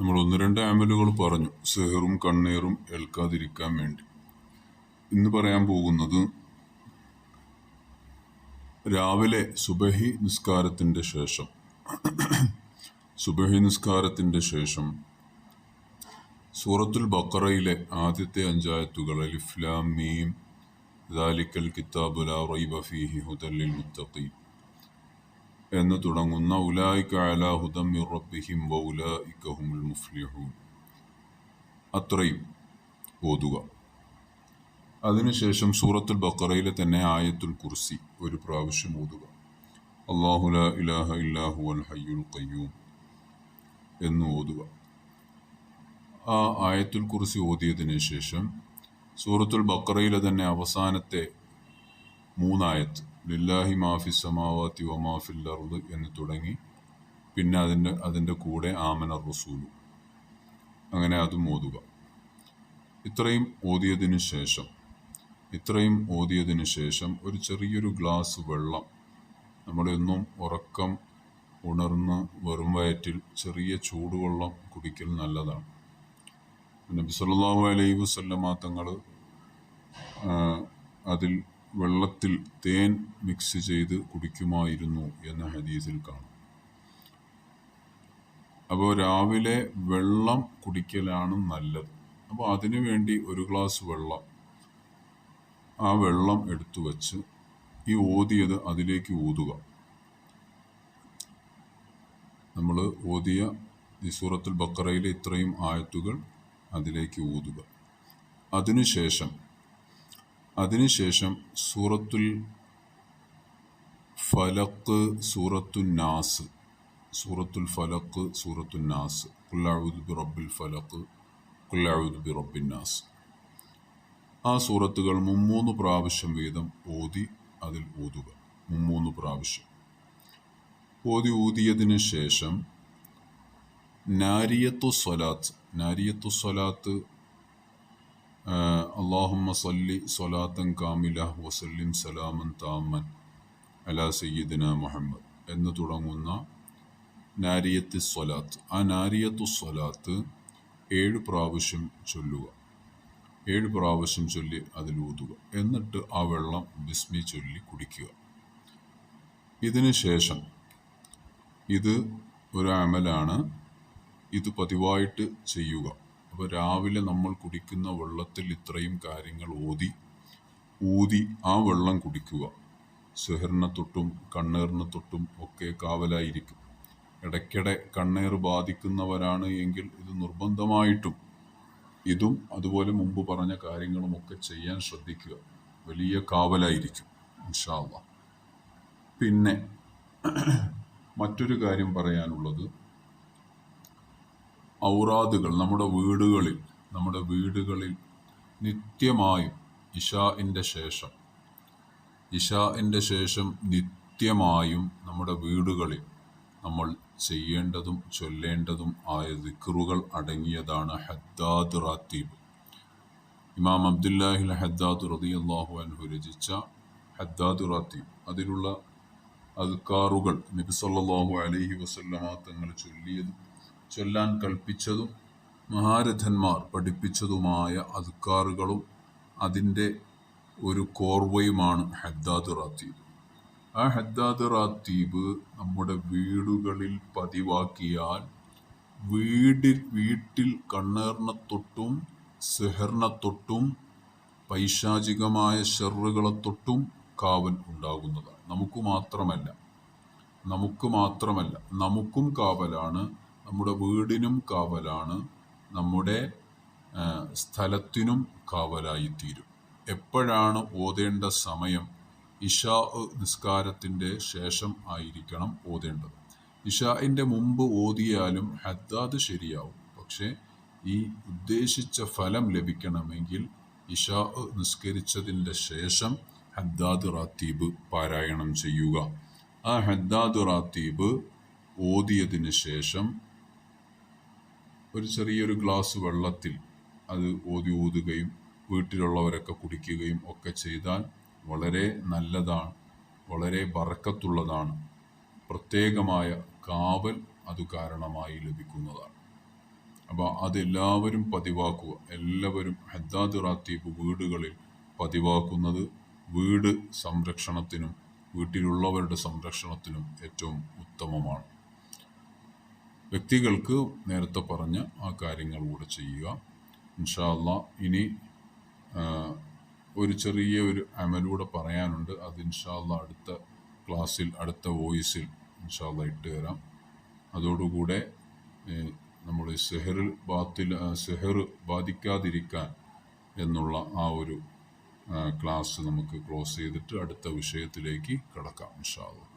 നമ്മൾ ഒന്ന് രണ്ട് അമലുകൾ പറഞ്ഞു സിഹറും കണ്ണീറും ഏൽക്കാതിരിക്കാൻ വേണ്ടി. ഇന്ന് പറയാൻ പോകുന്നത് രാവിലെ സുബഹി നിസ്കാരത്തിൻ്റെ ശേഷം സൂറത്തുൽ ബഖറയിലെ ആദ്യത്തെ 5 ആയത്തുകൾ അലിഫ് ലാം മീം ദാലിക്കൽ കിതാബു ലാ റൈബ ഫീഹി ഹുദൽ ലിൽ മുത്തഖീൻ എന്ന് തുടങ്ങുന്ന ഉലായിക അലാ ഹുദം മിർ റബ്ബിഹിം വ ഉലായിക ഹുമുൽ മുഫ്ലിഹൂൻ അത്രയും ഓതുക. അതിനുശേഷം സൂറത്തുൽ ബഖറയിലെ തന്നെ ആയത്തുൽ കുർസി ഒരു പ്രാവശ്യം ഓതുക. അല്ലാഹു ലാ ഇലാഹ ഇല്ലാ ഹുവൽ ഹയ്യുൽ ഖയ്യൂം എന്ന് ഓതുക. ആ ആയത്തുൽ കുർസി ഓതിയതിനു ശേഷം സൂറത്തുൽ ബഖറയിലെ തന്നെ അവസാനത്തെ 3 ആയത്ത് ലില്ലാഹി മാഫി സമാവാതി വ മാഫിൽ അർദ് എന്ന് തുടങ്ങി പിന്നെ അതിൻ്റെ കൂടെ ആമന റസൂലു അങ്ങനെ അതും ഓതുക. ഇത്രയും ഓതിയതിനു ശേഷം ഒരു ചെറിയൊരു ഗ്ലാസ് വെള്ളം, നമ്മളെന്നും ഉറക്കം ഉണർന്ന് വെറും വയറ്റിൽ ചെറിയ ചൂടുവെള്ളം കുടിക്കൽ നല്ലതാണ്. നബി സല്ലല്ലാഹു അലൈഹി വസല്ലമ തങ്ങൾ അതിൽ വെള്ളത്തിൽ തേൻ മിക്സ് ചെയ്ത് കുടിക്കുമായിരുന്നു എന്ന ഹദീസിൽ കാണാം. അപ്പോൾ രാവിലെ വെള്ളം കുടിക്കലാണ് നല്ലത്. അപ്പോൾ അതിനു വേണ്ടി ഒരു ഗ്ലാസ് വെള്ളം, ആ വെള്ളം എടുത്തു വച്ച് ഈ ഓതിയത് അതിലേക്ക് ഊതുക. നമ്മൾ ഓതിയ ഈ സൂറത്തുൽ ബഖറയിലെ ഇത്രയും ആയത്തുകൾ അതിലേക്ക് ഊതുക. അതിനുശേഷം സൂറത്തുൽ ഫലക്ക്, സൂറത്തുൻ നാസ്, ഖുൽ അഊദു ബിറബ്ബിൽ ഫലക്ക്, ഖുൽ അഊദു ബിറബ്ബിൻ നാസ്, ആ സൂറത്തുകൾ 3 പ്രാവശ്യം വീതം ഓതി അതിൽ ഊതുക. 3 പ്രാവശ്യം ഊതിയതിനു ശേഷം നാരിയത്തു സ്വലാത്ത് അല്ലാഹുമ്മ സല്ലി സ്വലാത്തൻ കാമില വസല്ലിം സലാമൻ താമൻ അലാ സയ്യിദിന മുഹമ്മദ് എന്ന് തുടങ്ങുന്ന നാരിയത്തു സ്വലാത്ത്, ആ നാരിയത്തു സ്വലാത്ത് 7 പ്രാവശ്യം ചൊല്ലുക. 7 പ്രാവശ്യം ചൊല്ലി അതിൽ ഊതുക. എന്നിട്ട് ആ വെള്ളം ബിസ്മി ചൊല്ലി കുടിക്കുക. ഇതിനു ശേഷം ഇത് ഒരു അമലാണ്, ഇത് പതിവായിട്ട് ചെയ്യുക. അപ്പോൾ രാവിലെ നമ്മൾ കുടിക്കുന്ന വെള്ളത്തിൽ ഇത്രയും കാര്യങ്ങൾ ഊതി ആ വെള്ളം കുടിക്കുക. സിഹറിനെ തൊട്ടും കണ്ണേറിനെ തൊട്ടും ഒക്കെ കാവലായിരിക്കും. ഇടയ്ക്കിടെ കണ്ണേറ് ബാധിക്കുന്നവരാണ് എങ്കിൽ ഇത് നിർബന്ധമായിട്ടും ഇതും അതുപോലെ മുമ്പ് പറഞ്ഞ കാര്യങ്ങളും ഒക്കെ ചെയ്യാൻ ശ്രദ്ധിക്കുക. വലിയ കാവലായിരിക്കും ഇൻഷാ അല്ലാഹ്. പിന്നെ മറ്റൊരു കാര്യം പറയാനുള്ളത്, ഔറാദുകൾ നമ്മുടെ വീടുകളിൽ നിത്യമായും ഇശാഇൻ്റെ ശേഷം നിത്യമായും നമ്മുടെ വീടുകളിൽ നമ്മൾ ചെയ്യേണ്ടതും ചൊല്ലേണ്ടതും ആയ ദിക്റുകൾ അടങ്ങിയതാണ് ഹദ്ദാദ് റാത്തീബ്. ഇമാം അബ്ദുല്ലാഹിൽ ഹദ്ദാദ് റളിയല്ലാഹു അൻഹു രചിച്ച ഹദ്ദാദ് റാത്തീബ്, അതിലുള്ള അദ്കാറുകൾ നബി സല്ലല്ലാഹു അലൈഹി വസല്ലമ തങ്ങൾ ചൊല്ലാൻ കൽപ്പിച്ചതും മഹാരഥന്മാർ പഠിപ്പിച്ചതുമായ അദ്കാറുകളും അതിൻ്റെ ഒരു കോർവയുമാണ് ഹദ്ദാദ് റാത്തീബ്. ആ ഹദ്ദാദ് റാത്തീബ് നമ്മുടെ വീടുകളിൽ പതിവാക്കിയാൽ വീട്ടിൽ കണ്ണേറിനെ തൊട്ടും സിഹറിനെ തൊട്ടും പൈശാചികമായ ഷർറുകളെ തൊട്ടും കാവൽ ഉണ്ടാകുന്നതാണ്. നമുക്ക് മാത്രമല്ല നമുക്കും കാവലാണ്, നമ്മുടെ വീടിനും കാവലാണ്, നമ്മുടെ സ്ഥലത്തിനും കാവലായിത്തീരും. എപ്പോഴാണ് ഓതേണ്ട സമയം? ഇശാ നിസ്കാരത്തിൻ്റെ ശേഷം ആയിരിക്കണം ഓതേണ്ടത്. ഇശാഇൻ്റെ മുമ്പ് ഓതിയാലും ഹദ്ദാദ് ശരിയാവും. പക്ഷേ ഈ ഉദ്ദേശിച്ച ഫലം ലഭിക്കണമെങ്കിൽ ഇശാ നിസ്കരിച്ചതിൻ്റെ ശേഷം ഹദ്ദാദ് റാത്തീബ് പാരായണം ചെയ്യുക. ആ ഹദ്ദാദ് റാത്തീബ് ഓതിയതിന് ശേഷം ഒരു ചെറിയൊരു ഗ്ലാസ് വെള്ളത്തിൽ അത് ഊതുകയും വീട്ടിലുള്ളവരൊക്കെ കുടിക്കുകയും ഒക്കെ ചെയ്താൽ വളരെ നല്ലതാണ്, വളരെ ബറക്കത്തുള്ളതാണ്. പ്രത്യേകമായ കാവൽ അത് കാരണമായി ലഭിക്കുന്നതാണ്. അപ്പോൾ അതെല്ലാവരും പതിവാക്കുക. എല്ലാവരും ഹദ്ദാദ് റാത്തീബ് വീടുകളിൽ പതിവാക്കുന്നത് വീട് സംരക്ഷണത്തിനും വീട്ടിലുള്ളവരുടെ സംരക്ഷണത്തിനും ഏറ്റവും ഉത്തമമാണ്. വ്യക്തികൾക്ക് നേരത്തെ പറഞ്ഞ ആ കാര്യങ്ങൾ കൂടെ ചെയ്യുക. ഇൻഷാ അല്ലാഹ് ഇനി ഒരു ചെറിയ ഒരു അമലൂടെ പറയാനുണ്ട്. അത് ഇൻഷാ അല്ലാഹ് അടുത്ത ക്ലാസ്സിൽ അടുത്ത വോയിസിൽ ഇൻഷാ അല്ലാഹ് ഇട്ട് തരാം. അതോടുകൂടെ നമ്മൾ സെഹർ ബാധിക്കാതിരിക്കാൻ എന്നുള്ള ആ ഒരു ക്ലാസ് നമുക്ക് ക്ലോസ് ചെയ്തിട്ട് അടുത്ത വിഷയത്തിലേക്ക് കടക്കാം ഇൻഷാ അല്ലാഹ്.